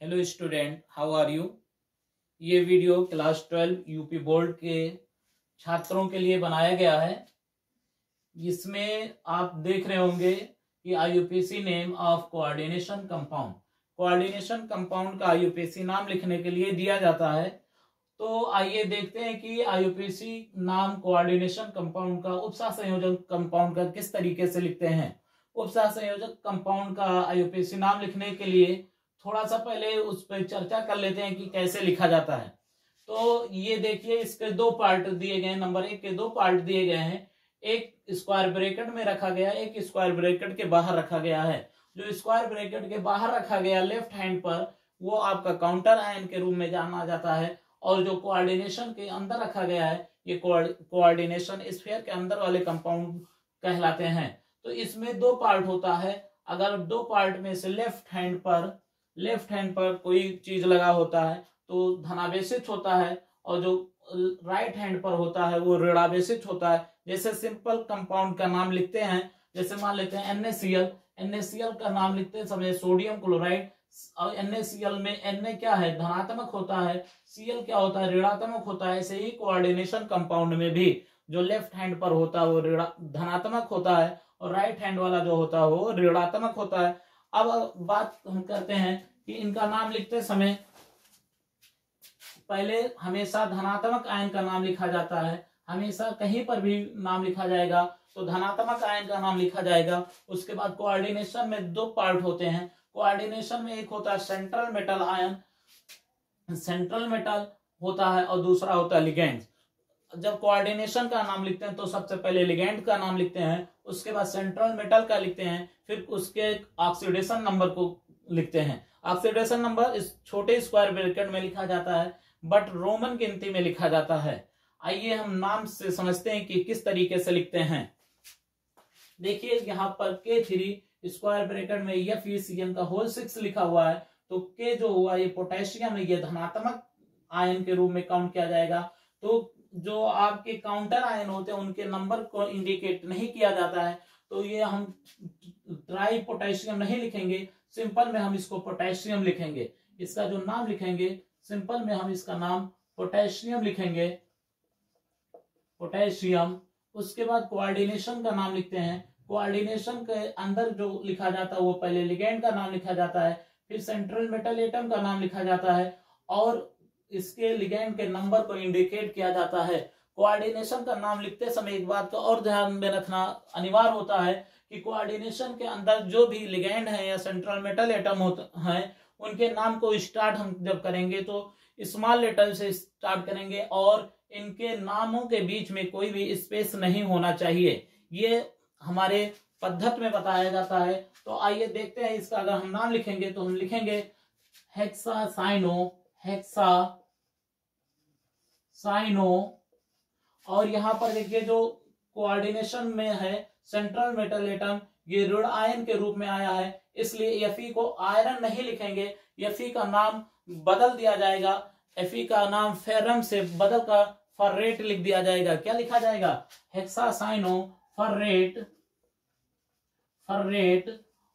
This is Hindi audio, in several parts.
Hello student, how are you. ये वीडियो क्लास 12 यूपी बोर्ड के छात्रों के लिए बनाया गया है। इसमें आप देख रहे होंगे कि IUPAC name of coordination compound. Coordination compound का आईयूपीएसी नाम लिखने के लिए दिया जाता है। तो आइए देखते हैं कि आईयूपीएसी नाम कोऑर्डिनेशन कंपाउंड का उपसह संयोजक कंपाउंड का किस तरीके से लिखते हैं। उपसह संयोजक कंपाउंड का आईयूपीएसी नाम लिखने के लिए थोड़ा सा पहले उस पर चर्चा कर लेते हैं कि कैसे लिखा जाता है। तो ये देखिए, इसके दो पार्ट दिए गए हैं। नंबर 1 के दो पार्ट दिए गए हैं। एक स्क्वायर ब्रैकेट में रखा गया, एक स्क्वायर ब्रैकेट के बाहर रखा गया है। जो स्क्वायर ब्रैकेट के बाहर रखा गया लेफ्ट हैंड पर, वो आपका काउंटर आयन के रूप में जाना जाता है। और जो कोऑर्डिनेशन के अंदर रखा गया है, ये कोऑर्डिनेशन स्फीयर के अंदर वाले कंपाउंड कहलाते हैं। तो इसमें दो पार्ट होता है। अगर दो पार्ट में से लेफ्ट हैंड पर कोई चीज लगा होता है तो धनावेशित होता है, और जो राइट हैंड पर होता है वो ऋणावेशित होता है। जैसे सिंपल कंपाउंड का नाम लिखते हैं, जैसे मान लेते हैं NaCl का नाम लिखते समय सोडियम क्लोराइड। और NaCl में Na क्या है, धनात्मक होता है, Cl क्या होता है, ऋणात्मक होता है। ऐसे ही कोऑर्डिनेशन कंपाउंड में भी जो लेफ्ट हैंड पर होता है वो धनात्मक होता है, और राइट हैंड वाला जो होता है वो ऋणात्मक होता है। अब बात हम करते हैं कि इनका नाम लिखते समय पहले हमेशा धनात्मक आयन का नाम लिखा जाता है। हमेशा कहीं पर भी नाम लिखा जाएगा तो धनात्मक आयन का नाम लिखा जाएगा। उसके बाद कोऑर्डिनेशन में दो पार्ट होते हैं। कोऑर्डिनेशन में एक होता है central metal ion, central metal होता है, और दूसरा होता है लिगेंड। जब कोऑर्डिनेशन का नाम लिखते हैं तो सबसे पहले लिगेंड का नाम लिखते हैं, उसके बाद सेंट्रल मेटल का लिखते हैं, फिर उसके ऑक्सीडेशन नंबर को लिखते हैं। ऑक्सीडेशन नंबर इस छोटे स्क्वायर ब्रैकेट में लिखा जाता है, बट रोमन गिनती में लिखा जाता है। आइए हम नाम से समझते हैं कि किस तरीके से लिखते हैं। देखिए यहाँ पर K3 स्क्वायर ब्रैकेट में FeCN का होल 6 लिखा हुआ है। तो K जो हुआ ये पोटेशियम है, ये धनात्मक आयन के रूप में काउंट किया जाएगा। तो जो आपके काउंटर आयन होते हैं उनके नंबर को इंडिकेट नहीं किया जाता है, तो ये हम ट्राई पोटेशियम नहीं लिखेंगे, सिंपल में हम इसको पोटेशियम लिखेंगे। इसका जो नाम लिखेंगे सिंपल में हम इसका नाम पोटेशियम लिखेंगे, पोटेशियम। उसके बाद कोऑर्डिनेशन का नाम लिखते हैं। कोऑर्डिनेशन के अंदर जो लिखा जाता है वो पहले लिगेंड का नाम लिखा जाता है, फिर सेंट्रल मेटल एटम का नाम लिखा जाता है, और इसके लिगेंड के नंबर को इंडिकेट किया जाता है। कोऑर्डिनेशन का नाम लिखते समय एक बात का और ध्यान में रखना अनिवार्य होता है कि कोऑर्डिनेशन के अंदर जो भी लिगेंड है या सेंट्रल मेटल एटम है, उनके नाम को स्टार्ट हम जब करेंगे तो स्मॉल लेटर से स्टार्ट करेंगे, और इनके नामों के बीच में कोई भी स्पेस नहीं होना चाहिए। ये हमारे पद्धति में बताया जाता है। तो आइए देखते हैं इसका अगर हम नाम लिखेंगे तो हम लिखेंगे हेक्सासाइनो, और यहाँ पर देखिए जो कोऑर्डिनेशन में है सेंट्रल मेटल एटम, ये ऋण आयन के रूप में आया है, इसलिए Fe को आयरन नहीं लिखेंगे। Fe का नाम बदल दिया जाएगा, Fe का नाम फेरम से बदल कर फर्रेट लिख दिया जाएगा। क्या लिखा जाएगा, हेक्सासाइनो फर्रेट।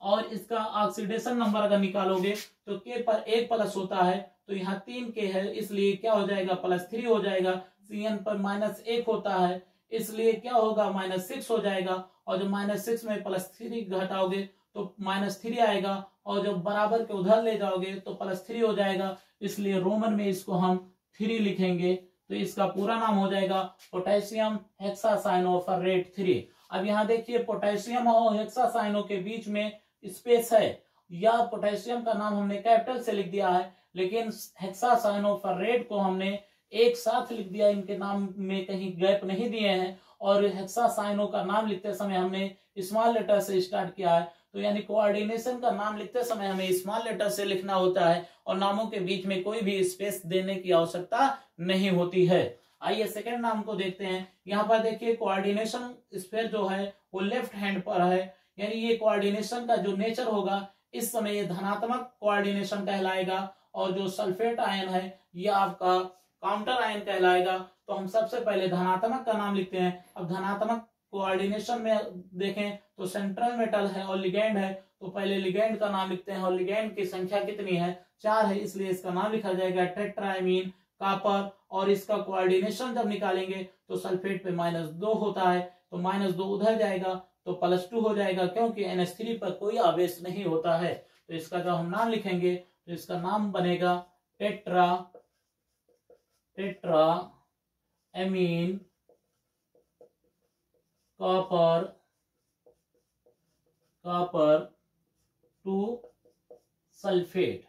और इसका ऑक्सीडेशन नंबर अगर निकालोगे तो K पर 1 प्लस होता है, तो यहाँ 3K है, इसलिए क्या हो जाएगा, +3 हो जाएगा। Cn पर -1 होता है, इसलिए क्या होगा, -6 हो जाएगा। और जो -6 में +3 घटाओगे तो -3 आएगा, और जब बराबर के उधर ले जाओगे तो +3 हो जाएगा, इसलिए रोमन में इसको हम 3 लिखेंगे। तो इसका पूरा नाम हो जाएगा पोटेशियम हेक्सासाइनोफर्रेट 3। अब यहाँ देखिए पोटेशियम और हेक्सासाइनो के बीच में स्पेस है, या पोटेशियम का नाम हमने कैपिटल से लिख दिया है, लेकिन हेक्सासाइनोफर्रेट को हमने एक साथ लिख दिया, इनके नाम में कहीं गैप नहीं दिए हैं। और हेक्सासाइनो का नाम लिखते समय हमने स्मॉल लेटर से स्टार्ट किया है। तो यानी कोऑर्डिनेशन का नाम लिखते समय हमें स्मॉल लेटर से लिखना होता है, और नामों के बीच में कोई भी स्पेस देने की आवश्यकता नहीं होती है। आइए सेकंड नाम को देखते हैं। यहाँ पर देखिए कोऑर्डिनेशन स्फीयर जो है वो लेफ्ट हैंड पर है, यानी ये कोऑर्डिनेशन का जो नेचर होगा इस समय ये धनात्मक कोऑर्डिनेशन कहलाएगा, और जो सल्फेट आयन है ये आपका काउंटर आयन कहलाएगा। तो हम सबसे पहले धनात्मक का नाम लिखते हैं। अब धनात्मक कोऑर्डिनेशन में देखें तो सेंट्रल मेटल है और लिगेंड है, तो पहले लिगेंड का नाम लिखते हैं, और लिगेंड की संख्या कितनी है, 4 है, इसलिए इसका नाम लिखा जाएगा टेट्राएमीन कॉपर। और इसका कोऑर्डिनेशन जब निकालेंगे तो सल्फेट पे -2 होता है, तो -2 उधर जाएगा तो +2 हो जाएगा, क्योंकि NH3 पर कोई आवेश नहीं होता है। तो इसका जब हम नाम लिखेंगे तो इसका नाम बनेगा टेट्राएमीन कॉपर 2 सल्फेट।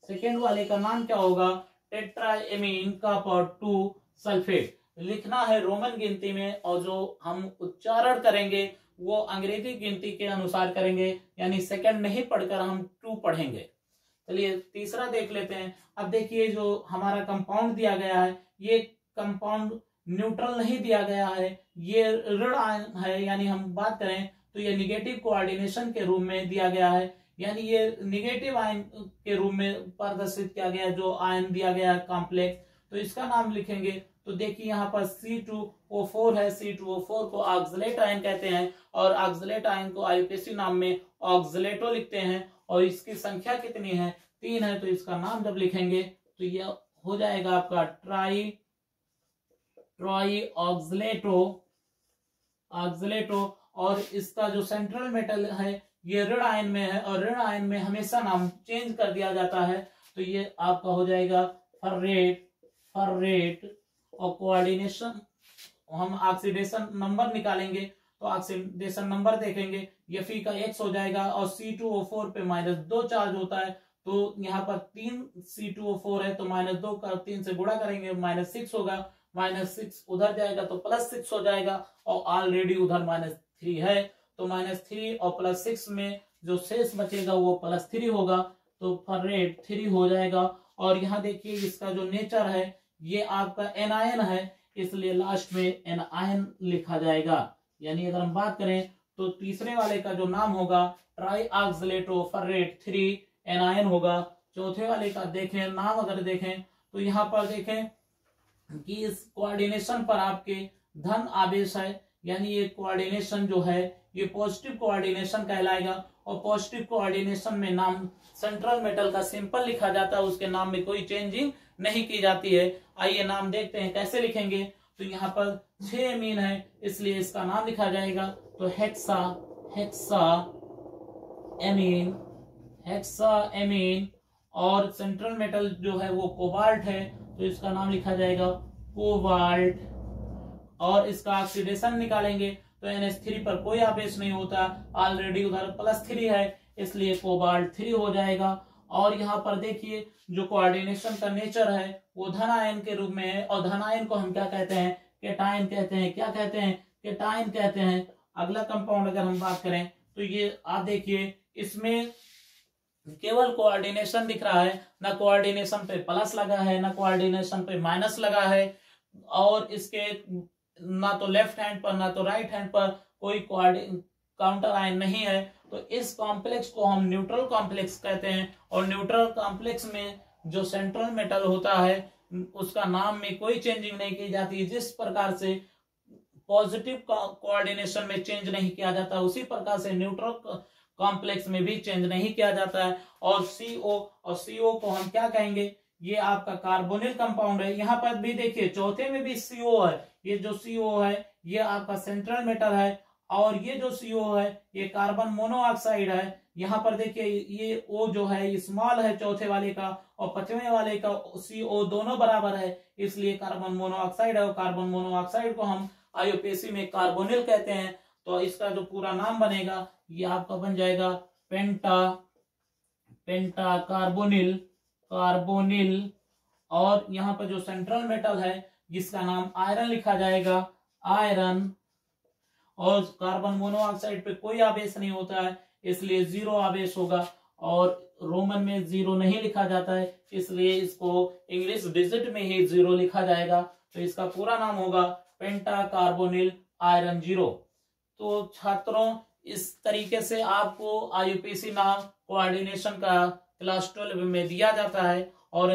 सेकेंड वाले का नाम क्या होगा, टेट्राएमीन कॉपर 2 सल्फेट। लिखना है रोमन गिनती में, और जो हम उच्चारण करेंगे वो अंग्रेजी गिनती के अनुसार करेंगे, यानी सेकंड नहीं पढ़कर हम 2 पढ़ेंगे। चलिए तीसरा देख लेते हैं। अब देखिए जो हमारा कंपाउंड दिया गया है, ये कंपाउंड न्यूट्रल नहीं दिया गया है, ये ऋण आयन है, यानी हम बात करें तो ये निगेटिव कोऑर्डिनेशन के रूप में दिया गया है, यानी ये निगेटिव आयन के रूप में प्रदर्शित किया गया जो आयन दिया गया है कॉम्प्लेक्स। तो इसका नाम लिखेंगे तो देखिए यहाँ पर C2O4 है, C2O4 को ऑक्सलेट आयन कहते हैं, और ऑक्सलेट आयन को आईयूपीएसी नाम में ऑक्सलेटो लिखते हैं, और इसकी संख्या कितनी है, 3 है। तो इसका नाम जब लिखेंगे तो यह हो जाएगा आपका ट्राई ऑक्सलेटो। और इसका जो सेंट्रल मेटल है ये ऋण आयन में है, और ऋण आयन में हमेशा नाम चेंज कर दिया जाता है, तो ये आपका हो जाएगा फर्रेट। और कोऑर्डिनेशन हम ऑक्सीडेशन नंबर निकालेंगे तो ऑक्सीडेशन नंबर देखेंगे, Fe का X हो जाएगा, और C2O4 पे -2 चार्ज होता है, तो यहाँ पर 3 C2O4 है, तो -2 का 3 से गुणा करेंगे -6 होगा, -6 उधर जाएगा तो +6 हो जाएगा, और ऑलरेडी उधर -3 है, तो -3 और +6 में जो शेष बचेगा वो +3 होगा, तो फर्रेट 3 हो जाएगा। और यहाँ देखिए इसका जो नेचर है ये आपका एनायन है, इसलिए लास्ट में एनायन लिखा जाएगा। यानी अगर हम बात करें तो तीसरे वाले का जो नाम होगा ट्राईऑक्सलेटो फर्रेट 3 एनायन होगा। चौथे वाले का देखें नाम, अगर देखें तो यहाँ पर देखें कि इस कोऑर्डिनेशन पर आपके धन आवेश है, यानी ये कोऑर्डिनेशन जो है ये पॉजिटिव कोऑर्डिनेशन कहलाएगा, और पॉजिटिव कोऑर्डिनेशन में नाम सेंट्रल मेटल का सिंपल लिखा जाता है, उसके नाम में कोई चेंजिंग नहीं की जाती है। आइए नाम देखते हैं कैसे लिखेंगे। तो यहाँ पर 6 एमीन है, इसलिए इसका नाम लिखा जाएगा तो हेक्सा एमीन। और सेंट्रल मेटल जो है वो कोबाल्ट है, तो इसका नाम लिखा जाएगा कोबाल्ट। और इसका ऑक्सीडेशन निकालेंगे तो NH3 पर कोई आवेश नहीं होता, ऑलरेडी उधर +3 है, इसलिए कोबाल्ट 3 हो जाएगा। और यहाँ पर देखिए जो कोऑर्डिनेशन का नेचर है वो धन आयन के रूप में है, और धन आयन को हम क्या कहते हैं, केटायन कहते हैं। क्या कहते हैं, केटायन कहते हैं। अगला कंपाउंड अगर हम बात करें तो ये आप देखिए इसमें केवल कोऑर्डिनेशन दिख रहा है, ना कोऑर्डिनेशन पे प्लस लगा है, ना कोऑर्डिनेशन पे माइनस लगा है, और इसके ना तो लेफ्ट हैंड पर ना तो राइट हैंड पर कोई काउंटर आयन नहीं है। तो इस कॉम्प्लेक्स को हम न्यूट्रल कॉम्प्लेक्स कहते हैं, और न्यूट्रल कॉम्प्लेक्स में जो सेंट्रल मेटल होता है उसका नाम में कोई चेंजिंग नहीं की जाती। जिस प्रकार से पॉजिटिव कोऑर्डिनेशन में चेंज नहीं किया जाता, उसी प्रकार से न्यूट्रल कॉम्प्लेक्स में भी चेंज नहीं किया जाता है। और CO को हम क्या कहेंगे, ये आपका कार्बोनिल कंपाउंड है। यहाँ पर भी देखिए चौथे में भी CO है, ये जो CO है ये आपका सेंट्रल मेटल है, और ये जो CO है ये कार्बन मोनोऑक्साइड है। यहाँ पर देखिए ये O जो है स्मॉल है चौथे वाले का, और पांचवें वाले का CO दोनों बराबर है, इसलिए कार्बन मोनोऑक्साइड है, और कार्बन मोनोऑक्साइड को हम आईयूपीएसी में कार्बोनिल कहते हैं। तो इसका जो पूरा नाम बनेगा ये आपका बन जाएगा पेंटा कार्बोनिल। और यहाँ पर जो सेंट्रल मेटल है जिसका नाम आयरन लिखा जाएगा आयरन। और कार्बन मोनोऑक्साइड पे कोई आवेश नहीं होता है, इसलिए 0 आवेश होगा, और रोमन में 0 नहीं लिखा जाता है, इसलिए इसको इंग्लिश डिजिट में ही 0 लिखा जाएगा। तो इसका पूरा नाम होगा पेंटा कार्बोनिल आयरन 0। तो छात्रों इस तरीके से आपको आईयूपीएसी नाम कोऑर्डिनेशन का क्लास 12 में दिया जाता है, और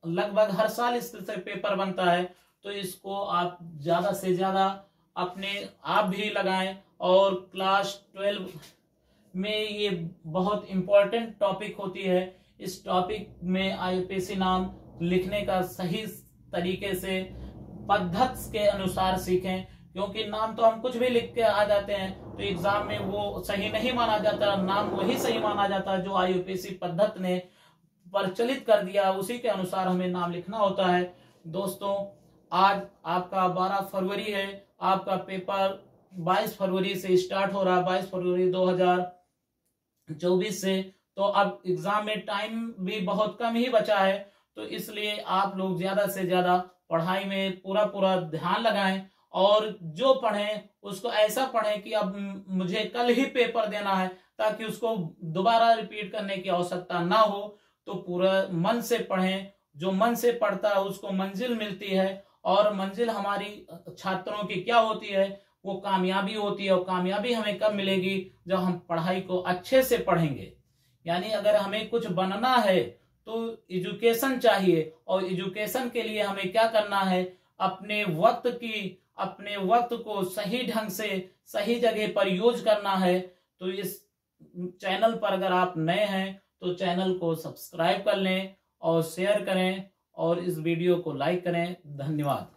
लगभग हर साल इससे पेपर बनता है। तो इसको आप ज्यादा से ज्यादा अपने आप भी लगाएं, और क्लास 12 में ये बहुत इम्पोर्टेंट टॉपिक होती है। इस टॉपिक में आईयूपीएसी नाम लिखने का सही तरीके से पद्धति के अनुसार सीखें, क्योंकि नाम तो हम कुछ भी लिख के आ जाते हैं तो एग्जाम में वो सही नहीं माना जाता। नाम वही सही माना जाता है जो आईयूपीएसी पद्धति ने प्रचलित कर दिया, उसी के अनुसार हमें नाम लिखना होता है। दोस्तों, आज आपका 12 फरवरी है, आपका पेपर 22 फरवरी से स्टार्ट हो रहा है, 22 फरवरी 2024 से। तो अब एग्जाम में टाइम भी बहुत कम ही बचा है, तो इसलिए आप लोग ज्यादा से ज्यादा पढ़ाई में पूरा ध्यान लगाएं और जो पढ़ें उसको ऐसा पढ़ें कि अब मुझे कल ही पेपर देना है, ताकि उसको दोबारा रिपीट करने की आवश्यकता ना हो। तो पूरा मन से पढ़ें, जो मन से पढ़ता है उसको मंजिल मिलती है, और मंजिल हमारी छात्रों की क्या होती है, वो कामयाबी होती है। और कामयाबी हमें कब मिलेगी, जब हम पढ़ाई को अच्छे से पढ़ेंगे। यानी अगर हमें कुछ बनना है तो एजुकेशन चाहिए, और एजुकेशन के लिए हमें क्या करना है, अपने वक्त को सही ढंग से सही जगह पर यूज करना है। तो इस चैनल पर अगर आप नए हैं तो चैनल को सब्सक्राइब कर लें और शेयर करें और इस वीडियो को लाइक करें। धन्यवाद।